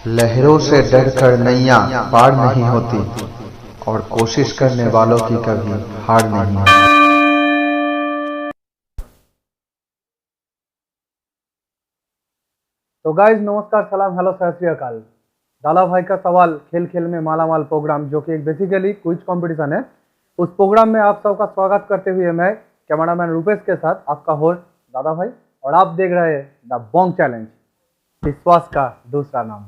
लहरों से डरकर नैया पार नहीं होती और कोशिश करने वालों की कभी हार नहीं होती। तो गाइज नमस्कार, सलाम, हेलो, सत श्री अकाल। दादा भाई का सवाल खेल खेल में मालामाल प्रोग्राम, जो कि एक बेसिकली क्विज कंपटीशन है, उस प्रोग्राम में आप सबका स्वागत करते हुए मैं कैमरामैन रूपेश के साथ आपका होस्ट दादा भाई, और आप देख रहे हैं द बोंग चैलेंज, विश्वास का दूसरा नाम।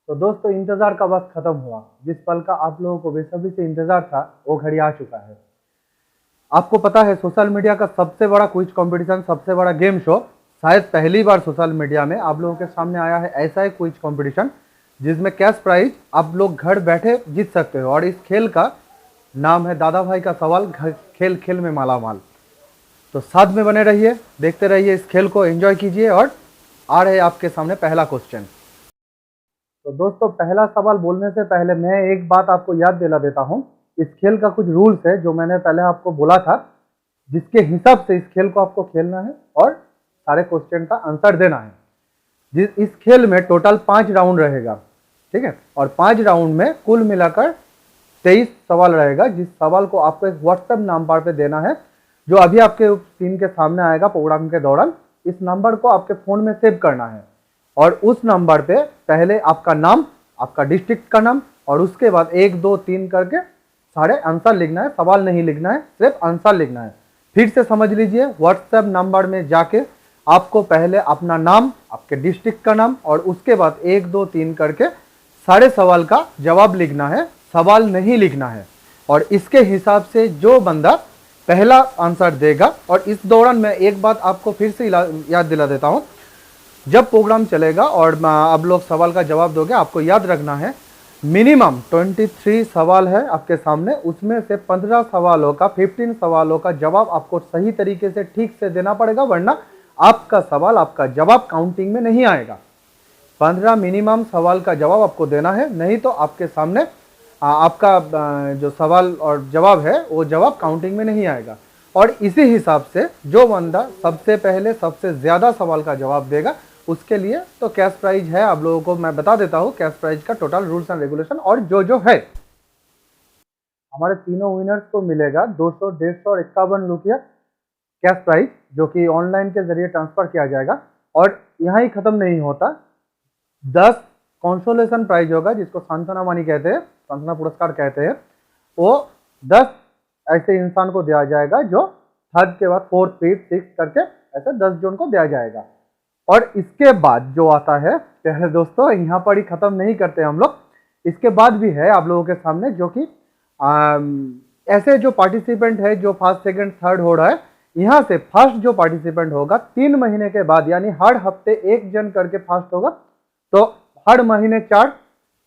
तो दोस्तों, इंतजार का वक्त खत्म हुआ। जिस पल का आप लोगों को बेसब्री से इंतजार था, वो घड़ी आ चुका है। आपको पता है, सोशल मीडिया का सबसे बड़ा क्विज कंपटीशन, सबसे बड़ा गेम शो, शायद पहली बार सोशल मीडिया में आप लोगों के सामने आया है। ऐसा एक क्विज कंपटीशन जिसमें कैश प्राइज आप लोग घर बैठे जीत सकते हो, और इस खेल का नाम है दादा भाई का सवाल खेल खेल में मालामाल। तो साथ में बने रहिए, देखते रहिए इस खेल को, एंजॉय कीजिए। और आ रहे आपके सामने पहला क्वेश्चन। तो दोस्तों, पहला सवाल बोलने से पहले मैं एक बात आपको याद दिला देता हूं। इस खेल का कुछ रूल्स है जो मैंने पहले आपको बोला था, जिसके हिसाब से इस खेल को आपको खेलना है और सारे क्वेश्चन का आंसर देना है। इस खेल में टोटल 5 राउंड रहेगा, ठीक है, और 5 राउंड में कुल मिलाकर 23 सवाल रहेगा। जिस सवाल को आपको एक व्हाट्सएप नंबर पे देना है, जो अभी आपके स्क्रीन के सामने आएगा प्रोग्राम के दौरान। इस नंबर को आपके फोन में सेव करना है, और उस नंबर पे पहले आपका नाम, आपका डिस्ट्रिक्ट का नाम, और उसके बाद 1 2 3 करके सारे आंसर लिखना है। सवाल नहीं लिखना है, सिर्फ आंसर लिखना है। फिर से समझ लीजिए, व्हाट्सएप नंबर में जाके आपको पहले अपना नाम, आपके डिस्ट्रिक्ट का नाम, और उसके बाद 1 2 3 करके सारे सवाल का जवाब लिखना है, सवाल नहीं लिखना है। और इसके हिसाब से जो बंदा पहला आंसर देगा, और इस दौरान मैं एक बात आपको फिर से याद दिला देता हूं, जब प्रोग्राम चलेगा और आप लोग सवाल का जवाब दोगे, आपको याद रखना है मिनिमम 23 सवाल है आपके सामने। उसमें से 15 सवालों का, 15 सवालों का जवाब आपको सही तरीके से ठीक से देना पड़ेगा, वरना आपका सवाल, आपका जवाब काउंटिंग में नहीं आएगा। 15 मिनिमम सवाल का जवाब आपको देना है, नहीं तो आपके सामने आपका जो सवाल और जवाब है वो जवाब काउंटिंग में नहीं आएगा। और इसी हिसाब से जो बंदा सबसे पहले सबसे ज़्यादा सवाल का जवाब देगा, उसके लिए तो कैश प्राइज है। आप लोगों को मैं बता देता हूं कैश प्राइज का टोटल रूल्स एंड रेगुलेशन, और जो है हमारे तीनों विनर्स को मिलेगा 200, 150 और 51 रुपया कैश प्राइज, जो कि ऑनलाइन के जरिए ट्रांसफर किया जाएगा। और यहाँ ही खत्म नहीं होता, 10 कंसोलेशन प्राइज होगा, जिसको सांत्वना मनी कहते हैं, सांत्वना पुरस्कार कहते हैं। वो 10 ऐसे इंसान को दिया जाएगा जो 3rd के बाद 4th, 5th, 6th करके ऐसे 10 जन को दिया जाएगा। और इसके बाद जो आता है, पहले दोस्तों यहाँ पर ही खत्म नहीं करते हम लोग, इसके बाद भी है आप लोगों के सामने, जो कि ऐसे जो पार्टिसिपेंट है जो 1st, 2nd, 3rd हो रहा है, यहाँ से फर्स्ट जो पार्टिसिपेंट होगा 3 महीने के बाद, यानी हर हफ्ते 1 जन करके फर्स्ट होगा, तो हर महीने 4,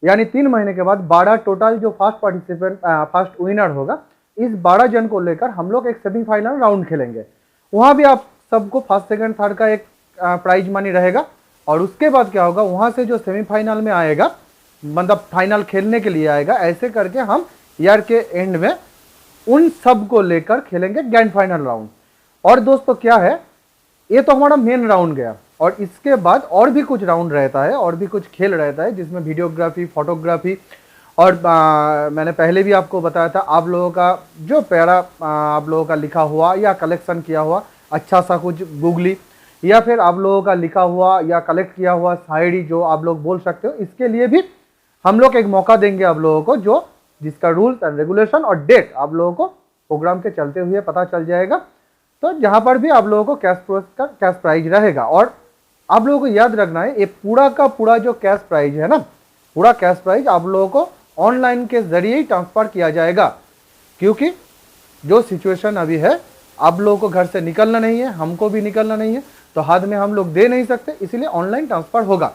यानी 3 महीने के बाद 12 टोटल जो फर्स्ट पार्टिसिपेंट, फर्स्ट विनर होगा। इस 12 जन को लेकर हम लोग एक सेमीफाइनल राउंड खेलेंगे। वहाँ भी आप सबको 1st, 2nd, 3rd का एक प्राइज मनी रहेगा। और उसके बाद क्या होगा, वहाँ से जो सेमीफाइनल में आएगा, मतलब फाइनल खेलने के लिए आएगा, ऐसे करके हम ईयर के एंड में उन सब को लेकर खेलेंगे ग्रैंड फाइनल राउंड। और दोस्तों क्या है, ये तो हमारा मेन राउंड गया, और इसके बाद और भी कुछ राउंड रहता है, और भी कुछ खेल रहता है, जिसमें वीडियोग्राफी, फोटोग्राफी, और मैंने पहले भी आपको बताया था, आप लोगों का जो पैरा आप लोगों का लिखा हुआ या कलेक्शन किया हुआ अच्छा सा कुछ गूगली, या फिर आप लोगों का लिखा हुआ या कलेक्ट किया हुआ शायरी जो आप लोग बोल सकते हो, इसके लिए भी हम लोग एक मौका देंगे आप लोगों को, जो जिसका रूल्स एंड रेगुलेशन और डेट आप लोगों को प्रोग्राम के चलते हुए पता चल जाएगा। तो जहाँ पर भी आप लोगों को कैश प्राइज रहेगा। और आप लोगों को याद रखना है, ये पूरा का पूरा जो कैश प्राइज है ना, पूरा कैश प्राइज आप लोगों को ऑनलाइन के जरिए ही ट्रांसफर किया जाएगा, क्योंकि जो सिचुएशन अभी है, आप लोगों को घर से निकलना नहीं है, हमको भी निकलना नहीं है, तो हाथ में हम लोग दे नहीं सकते, इसीलिए ऑनलाइन ट्रांसफर होगा।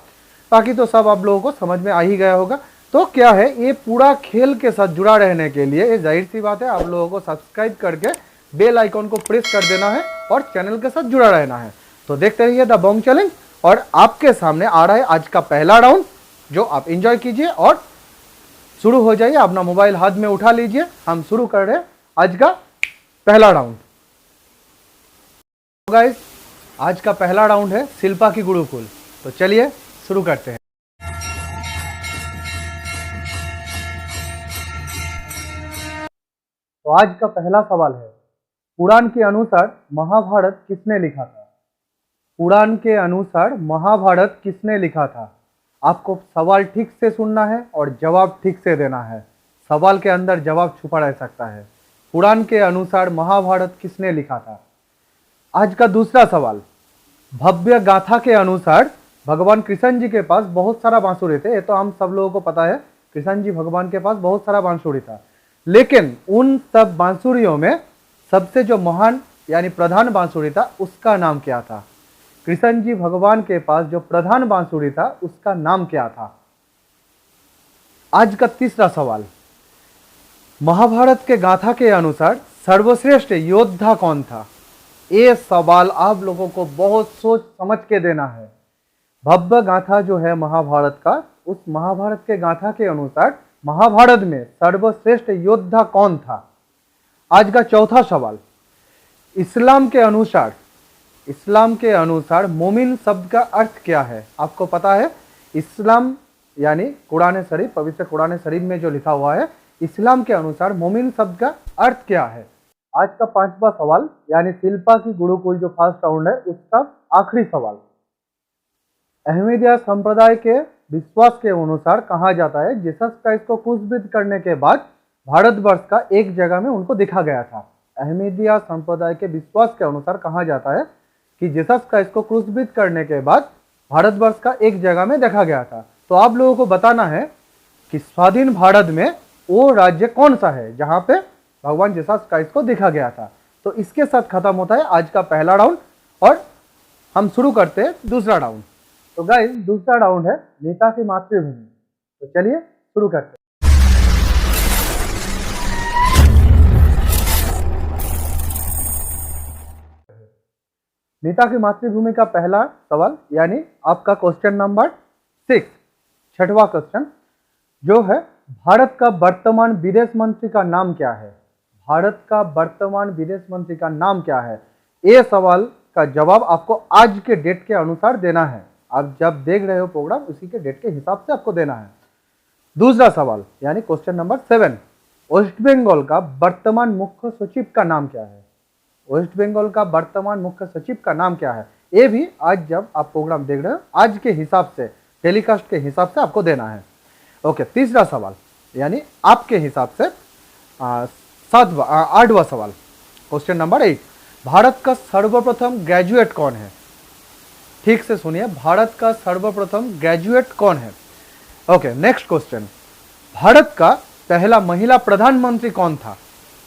बाकी तो सब आप लोगों को समझ में आ ही गया होगा। तो क्या है, ये पूरा खेल के साथ जुड़ा रहने के लिए ये जाहिर सी बात है आप लोगों को सब्सक्राइब करके बेल आइकॉन को प्रेस कर देना है और चैनल के साथ जुड़ा रहना है। तो देखते रहिए द बॉन्ग चैलेंज, और आपके सामने आ रहा है आज का पहला राउंड, जो आप एंजॉय कीजिए और शुरू हो जाइए। अपना मोबाइल हाथ में उठा लीजिए, हम शुरू कर रहे हैं आज का पहला राउंड। तो गाइस, आज का पहला राउंड है शिल्पा की गुरुकुल। तो चलिए शुरू करते हैं। तो आज का पहला सवाल है, पुराण के अनुसार महाभारत किसने लिखा था? पुराण के अनुसार महाभारत किसने लिखा था? आपको सवाल ठीक से सुनना है और जवाब ठीक से देना है। सवाल के अंदर जवाब छुपा रह सकता है। पुराण के अनुसार महाभारत किसने लिखा था? आज का दूसरा सवाल, भव्य गाथा के अनुसार भगवान कृष्ण जी के पास बहुत सारा बांसुरी थे। ये तो हम सब लोगों को पता है, कृष्ण जी भगवान के पास बहुत सारा बांसुरी था, लेकिन उन सब बांसुरियों में सबसे जो महान यानी प्रधान बांसुरी था उसका नाम क्या था? कृष्ण जी भगवान के पास जो प्रधान बांसुरी था उसका नाम क्या था? आज का तीसरा सवाल, महाभारत के गाथा के अनुसार सर्वश्रेष्ठ योद्धा कौन था? ये सवाल आप लोगों को बहुत सोच समझ के देना है। भव्य गाथा जो है महाभारत का, उस महाभारत के गाथा के अनुसार महाभारत में सर्वश्रेष्ठ योद्धा कौन था? आज का चौथा सवाल, इस्लाम के अनुसार मोमिन शब्द का अर्थ क्या है? आपको पता है इस्लाम यानी कुरान शरीफ, पवित्र कुरान शरीफ में जो लिखा हुआ है, इस्लाम के अनुसार मोमिन शब्द का अर्थ क्या है? आज का पांचवा सवाल यानी शिल्पा की गुरुकुल जो फर्स्ट राउंड है उसका आखिरी सवाल, अहमदिया संप्रदाय के विश्वास के अनुसार कहा जाता है जीसस क्राइस्ट को क्रूसिफाइड करने के बाद भारतवर्ष का एक जगह में उनको देखा गया था। अहमदिया संप्रदाय के विश्वास के अनुसार कहा जाता है कि जीसस क्राइस्ट को क्रूसिफाइड करने के बाद भारतवर्ष का एक जगह में देखा गया था। तो आप लोगों को बताना है कि स्वाधीन भारत में वो राज्य कौन सा है जहां पे भगवान जीसस क्राइस्ट को देखा गया था। तो इसके साथ खत्म होता है आज का पहला राउंड और हम शुरू करते हैं दूसरा राउंड। तो गाइस, दूसरा राउंड है नेता की मातृभूमि। तो चलिए शुरू करते हैं। नेता की मातृभूमि का पहला सवाल यानी आपका क्वेश्चन नंबर 6, छठवां क्वेश्चन जो है, भारत का वर्तमान विदेश मंत्री का नाम क्या है? भारत का वर्तमान विदेश मंत्री का नाम क्या है? ये सवाल का जवाब आपको आज के डेट के अनुसार देना है। आप जब देख रहे हो प्रोग्राम उसी के डेट के हिसाब से आपको देना है। दूसरा सवाल यानी क्वेश्चन नंबर 7, वेस्ट बंगाल का वर्तमान मुख्य सचिव का नाम क्या है? वेस्ट बंगाल का वर्तमान मुख्य सचिव का नाम क्या है? ये भी आज जब आप प्रोग्राम देख रहे हो आज के हिसाब से, टेलीकास्ट के हिसाब से आपको देना है। ओके, तीसरा सवाल यानी आपके हिसाब से 8वां सवाल, क्वेश्चन नंबर 8, भारत का सर्वप्रथम ग्रेजुएट कौन है? ठीक से सुनिए, भारत का सर्वप्रथम ग्रेजुएट कौन है? ओके, नेक्स्ट क्वेश्चन, भारत का पहला महिला प्रधानमंत्री कौन था?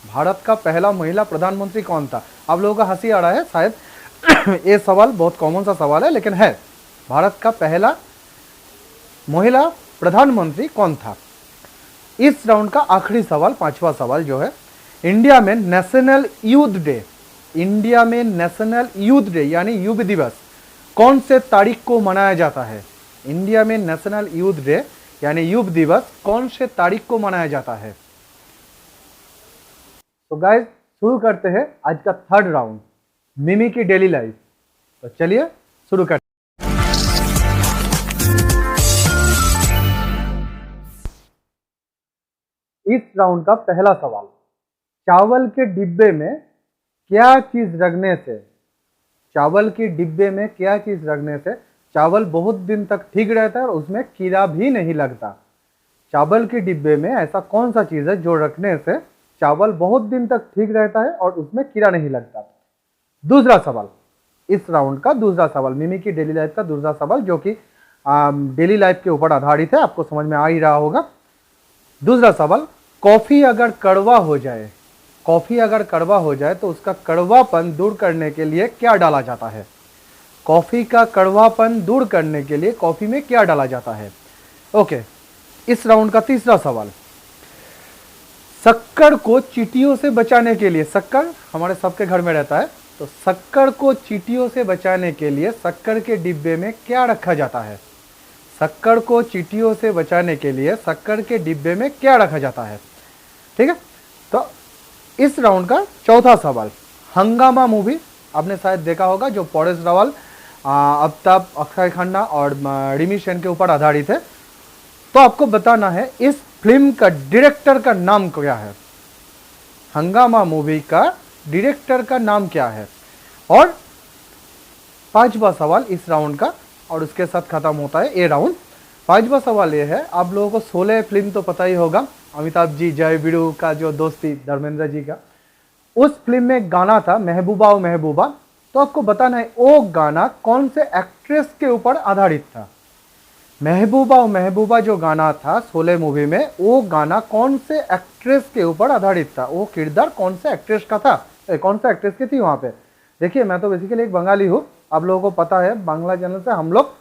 भारत का पहला महिला प्रधानमंत्री कौन था? आप लोगों का हंसी आ रहा है शायद ये सवाल बहुत कॉमन सा सवाल है, लेकिन है, भारत का पहला महिला प्रधानमंत्री कौन था? इस राउंड का आखिरी सवाल, पांचवा सवाल जो है, इंडिया में नेशनल यूथ डे, इंडिया में नेशनल यूथ डे यानी युवा दिवस कौन से तारीख को मनाया जाता है? इंडिया में नेशनल यूथ डे यानी युवा दिवस कौन से तारीख को मनाया जाता है? तो गाइस, शुरू करते हैं आज का थर्ड राउंड, मिमी की डेली लाइफ। तो चलिए शुरू करते हैं। इस राउंड का पहला सवाल, चावल के डिब्बे में क्या चीज रखने से, चावल के डिब्बे में क्या चीज रखने से चावल बहुत दिन तक ठीक रहता है और उसमें कीड़ा भी नहीं लगता? चावल के डिब्बे में ऐसा कौन सा चीज है जो रखने से चावल बहुत दिन तक ठीक रहता है और उसमें कीड़ा नहीं लगता? दूसरा सवाल, इस राउंड का दूसरा सवाल, मिमी की डेली लाइफ का दूसरा सवाल जो कि डेली लाइफ के ऊपर आधारित है, आपको समझ में आ ही रहा होगा। दूसरा सवाल, कॉफी अगर कड़वा हो जाए, कॉफी अगर कड़वा हो जाए तो उसका कड़वापन दूर करने के लिए क्या डाला जाता है? कॉफी का कड़वापन दूर करने के लिए कॉफी में क्या डाला जाता है? ओके, इस राउंड का तीसरा सवाल, शक्कर को चींटियों से बचाने के लिए, शक्कर हमारे सबके घर में रहता है, तो शक्कर को चींटियों से बचाने के लिए शक्कर के डिब्बे में क्या रखा जाता है? शक्कर को चींटियों से बचाने के लिए शक्कर के डिब्बे में क्या रखा जाता है? ठीक है, तो इस राउंड का चौथा सवाल, हंगामा मूवी आपने शायद देखा होगा, जो परेश रावल, अमिताभ, अक्षय खन्ना और रिमी सेन के ऊपर आधारित है। तो आपको बताना है इस फिल्म का डायरेक्टर का नाम क्या है? हंगामा मूवी का डायरेक्टर का नाम क्या है? और पांचवा सवाल इस राउंड का, और उसके साथ खत्म होता है ये राउंड। पांचवा सवाल ये है, आप लोगों को शोले फिल्म तो पता ही होगा, अमिताभ जी जय वीरू का जो दोस्ती धर्मेंद्र जी का, उस फिल्म में गाना था महबूबा ओ महबूबा। तो आपको बताना है वो गाना कौन से एक्ट्रेस के ऊपर आधारित था? महबूबा ओ महबूबा जो गाना था शोले मूवी में, वो गाना कौन से एक्ट्रेस के ऊपर आधारित था? वो किरदार कौन से एक्ट्रेस का था, कौन से एक्ट्रेस की थी वहाँ पे? देखिए, मैं तो बेसिकली एक बंगाली हूँ, आप लोगों को पता है, बांग्ला चैनल से हम लोग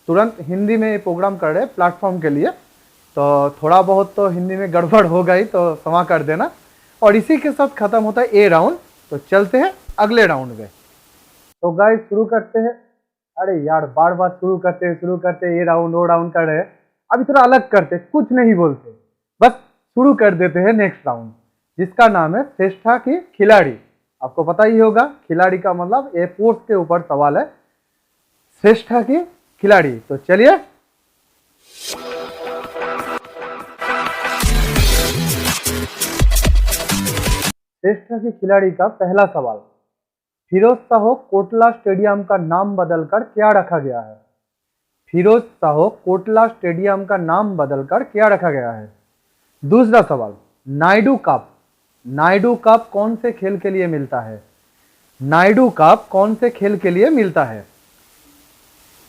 तुरंत हिंदी में ये प्रोग्राम कर रहे हैं प्लेटफॉर्म के लिए, तो थोड़ा बहुत तो हिंदी में गड़बड़ हो गई तो क्षमा कर देना। और इसी के साथ खत्म होता है ए राउंड। तो चलते हैं अगले राउंड में। तो गाइस शुरू करते हैं। अरे यार, बार बार शुरू करते ये राउंड वो राउंड कर रहे हैं, अभी थोड़ा अलग करते, कुछ नहीं बोलते, बस शुरू कर देते हैं नेक्स्ट राउंड, जिसका नाम है श्रेष्ठा की खिलाड़ी। आपको पता ही होगा, खिलाड़ी का मतलब एयरफोर्स के ऊपर सवाल है, श्रेष्ठा की खिलाड़ी। तो चलिए, श्रेष्ठा की खिलाड़ी का पहला सवाल, फिरोज शाह कोटला स्टेडियम का नाम बदलकर क्या रखा गया है? फिरोज शाह कोटला स्टेडियम का नाम बदलकर क्या रखा गया है? दूसरा सवाल, नायडू कप, नायडू कप कौन से खेल के लिए मिलता है? नायडू कप कौन से खेल के लिए मिलता है?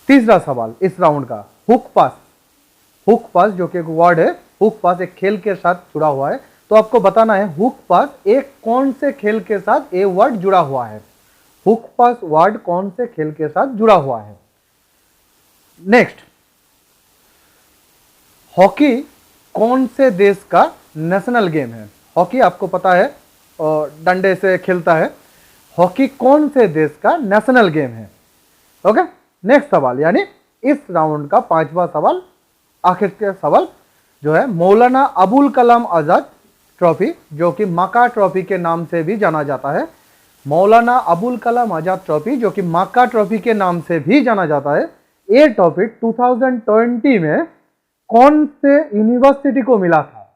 तीसरा सवाल इस राउंड का, हुक पास, हुक पास जो कि एक वर्ड है, हुक पास एक खेल के साथ जुड़ा हुआ है। तो आपको बताना है हुक पास एक कौन से खेल के साथ ये वर्ड जुड़ा हुआ है? हुक पास वर्ड कौन से खेल के साथ जुड़ा हुआ है? नेक्स्ट, हॉकी कौन से देश का नेशनल गेम है? हॉकी आपको पता है और डंडे से खेलता है, हॉकी कौन से देश का नेशनल गेम है? ओके, नेक्स्ट सवाल, यानी इस राउंड का पांचवा सवाल, आखिर के सवाल जो है, मौलाना अबुल कलाम आजाद ट्रॉफी, जो कि माका ट्रॉफी के नाम से भी जाना जाता है, मौलाना अबुल कलाम आजाद ट्रॉफी जो कि माका ट्रॉफी के नाम से भी जाना जाता है, ये ट्रॉफी 2020 में कौन से यूनिवर्सिटी को मिला था?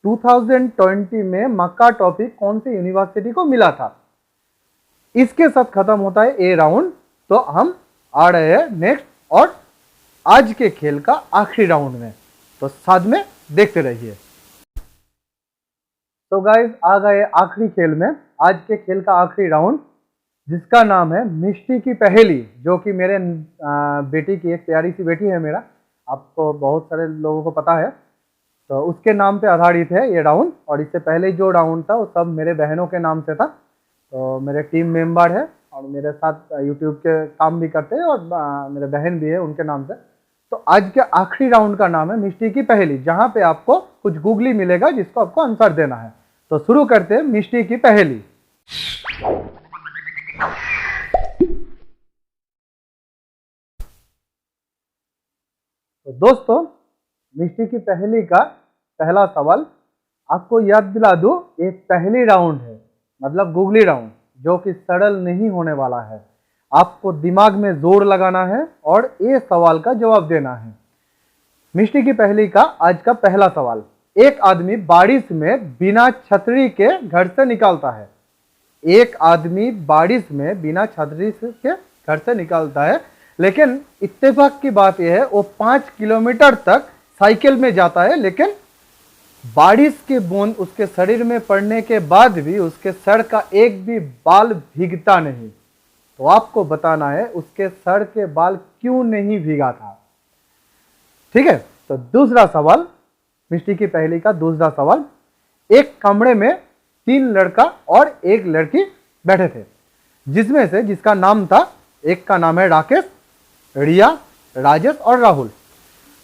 2020 में मक्का ट्रॉफी कौन से यूनिवर्सिटी को मिला था? इसके साथ खत्म होता है ए राउंड। तो हम आ रहे हैं नेक्स्ट और आज के खेल का आखिरी राउंड में, तो साथ में देखते रहिए। तो गाइस आ गए आखिरी खेल में, आज के खेल का आखिरी राउंड, जिसका नाम है मिष्टी की पहेली, जो कि मेरे बेटी की, एक प्यारी सी बेटी है मेरा, आपको बहुत सारे लोगों को पता है, तो उसके नाम पे आधारित है ये राउंड। और इससे पहले जो राउंड था वो सब मेरे बहनों के नाम से था, तो मेरे टीम मेंबर है और मेरे साथ यूट्यूब के काम भी करते हैं और मेरे बहन भी है उनके नाम से। तो आज के आखिरी राउंड का नाम है मिष्टी की पहेली, जहाँ पे आपको कुछ गूगली मिलेगा जिसको आपको आंसर देना है। तो शुरू करते हैं मिष्टी की पहेली। तो दोस्तों, मिष्टी की पहेली का पहला सवाल आपको याद दिला दूं, ये पहली राउंड है, मतलब गूगली राउंड, जो कि सरल नहीं होने वाला है। आपको दिमाग में जोर लगाना है और ये सवाल का जवाब देना है। मिष्टी की पहेली का आज का पहला सवाल, एक आदमी बारिश में बिना छतरी के घर से निकलता है। एक आदमी बारिश में बिना छतरी के घर से निकलता है, लेकिन इत्तेफाक की बात यह है वो 5 किलोमीटर तक साइकिल में जाता है, लेकिन बारिश की बूंद उसके शरीर में पड़ने के बाद भी उसके सर का एक भी बाल भीगता नहीं। तो आपको बताना है उसके सर के बाल क्यों नहीं भीगा था। ठीक है, तो दूसरा सवाल, मिष्टी की पहेली का दूसरा सवाल, एक कमरे में 3 लड़का और 1 लड़की बैठे थे, जिसमें से जिसका नाम था, एक का नाम है राकेश, रिया, राजेश और राहुल।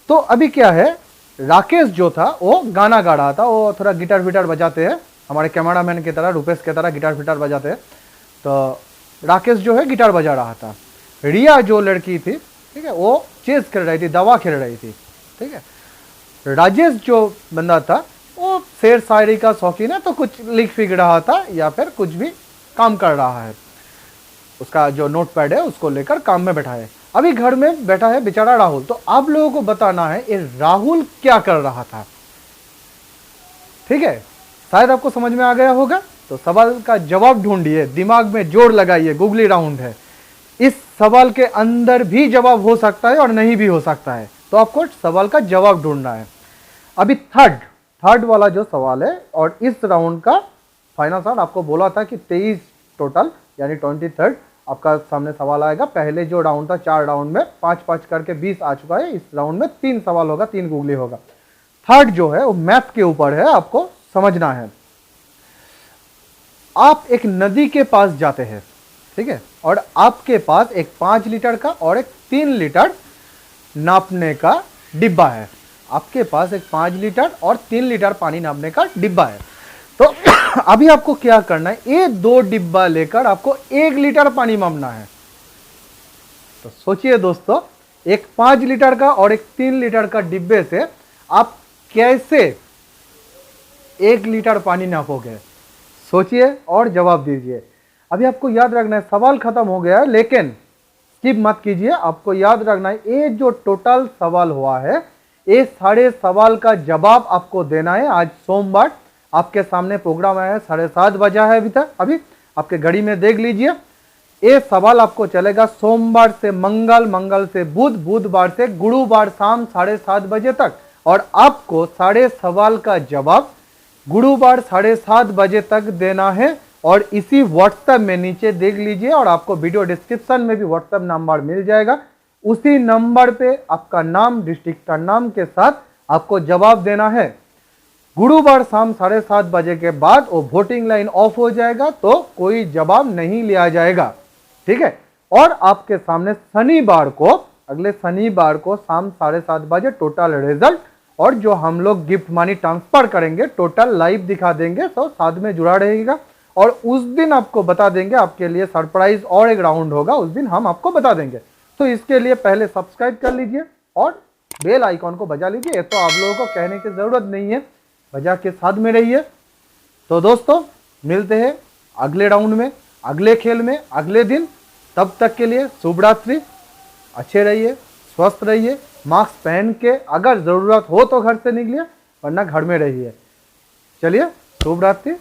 तो अभी क्या है, राकेश जो था वो गाना गा रहा था, वो थोड़ा गिटार विटार बजाते हैं, हमारे कैमरामैन की तरह, रुपेश की तरह गिटार विटार बजाते हैं। तो राकेश जो है गिटार बजा रहा था। रिया जो लड़की थी, ठीक है, वो चेस खेल रही थी, दवा खेल रही थी, ठीक है। राजेश जो बंदा था वो शेर शायरी का शौकीन है, तो कुछ लिख फिक रहा था या फिर कुछ भी काम कर रहा है, उसका जो नोटपैड है उसको लेकर काम में बैठा है। अभी घर में बैठा है बेचारा राहुल। तो आप लोगों को बताना है ये राहुल क्या कर रहा था, ठीक है। शायद आपको समझ में आ गया होगा। तो सवाल का जवाब ढूंढिए, दिमाग में जोर लगाइए, गूगली राउंड है। इस सवाल के अंदर भी जवाब हो सकता है और नहीं भी हो सकता है, तो आपको सवाल का जवाब ढूंढना है। अभी थर्ड वाला जो सवाल है, और इस राउंड का फाइनल सवाल आपको बोला था कि 23 टोटल यानी 23 आपका सामने सवाल आएगा। पहले जो राउंड था 4 राउंड में 5-5 करके 20 आ चुका है। इस राउंड में 3 सवाल होगा, 3 गूगली होगा। थर्ड जो है वो मैथ के ऊपर है, आपको समझना है। आप एक नदी के पास जाते हैं, ठीक है, और आपके पास एक 5 लीटर का और एक 3 लीटर नापने का डिब्बा है। आपके पास एक 5 लीटर और 3 लीटर पानी नापने का डिब्बा है। तो अभी आपको क्या करना है, ये 2 डिब्बा लेकर आपको 1 लीटर पानी मापना है। तो सोचिए दोस्तों, एक 5 लीटर का और एक 3 लीटर का डिब्बे से आप कैसे 1 लीटर पानी नापोगे? सोचिए और जवाब दीजिए। अभी आपको याद रखना है, सवाल खत्म हो गया है, लेकिन स्किप मत कीजिए। आपको याद रखना है ये जो टोटल सवाल हुआ है, ये सारे सवाल का जवाब आपको देना है। आज सोमवार आपके सामने प्रोग्राम आया है, 7:30 बजा है अभी तक। अभी आपके घड़ी में देख लीजिए, ये सवाल आपको चलेगा सोमवार से मंगल, मंगल से बुध, बुधवार से गुरुवार शाम 7:30 बजे तक। और आपको सारे सवाल का जवाब गुरुवार 7:30 बजे तक देना है। और इसी व्हाट्सएप में नीचे देख लीजिए, और आपको वीडियो डिस्क्रिप्शन में भी व्हाट्सएप नंबर मिल जाएगा। उसी नंबर पे आपका नाम, डिस्ट्रिक्ट का नाम के साथ आपको जवाब देना है। गुरुवार शाम 7:30 बजे के बाद वो वोटिंग लाइन ऑफ हो जाएगा, तो कोई जवाब नहीं लिया जाएगा, ठीक है। और आपके सामने शनिवार को, अगले शनिवार को शाम 7:30 बजे टोटल रिजल्ट और जो हम लोग गिफ्ट मनी ट्रांसफर करेंगे टोटल लाइव दिखा देंगे। तो साथ में जुड़ा रहेगा, और उस दिन आपको बता देंगे, आपके लिए सरप्राइज और एक राउंड होगा, उस दिन हम आपको बता देंगे। तो इसके लिए पहले सब्सक्राइब कर लीजिए और बेल आइकॉन को बजा लीजिए। तो आप लोगों को कहने की जरूरत नहीं है, बजा के साथ में रहिए। तो दोस्तों मिलते हैं अगले राउंड में, अगले खेल में, अगले दिन। तब तक के लिए शुभ रात्रि, अच्छे रहिए, स्वस्थ रहिए, मास्क पहन के अगर जरूरत हो तो घर से निकलिए, वरना घर में रहिए। चलिए, शुभ रात्रि।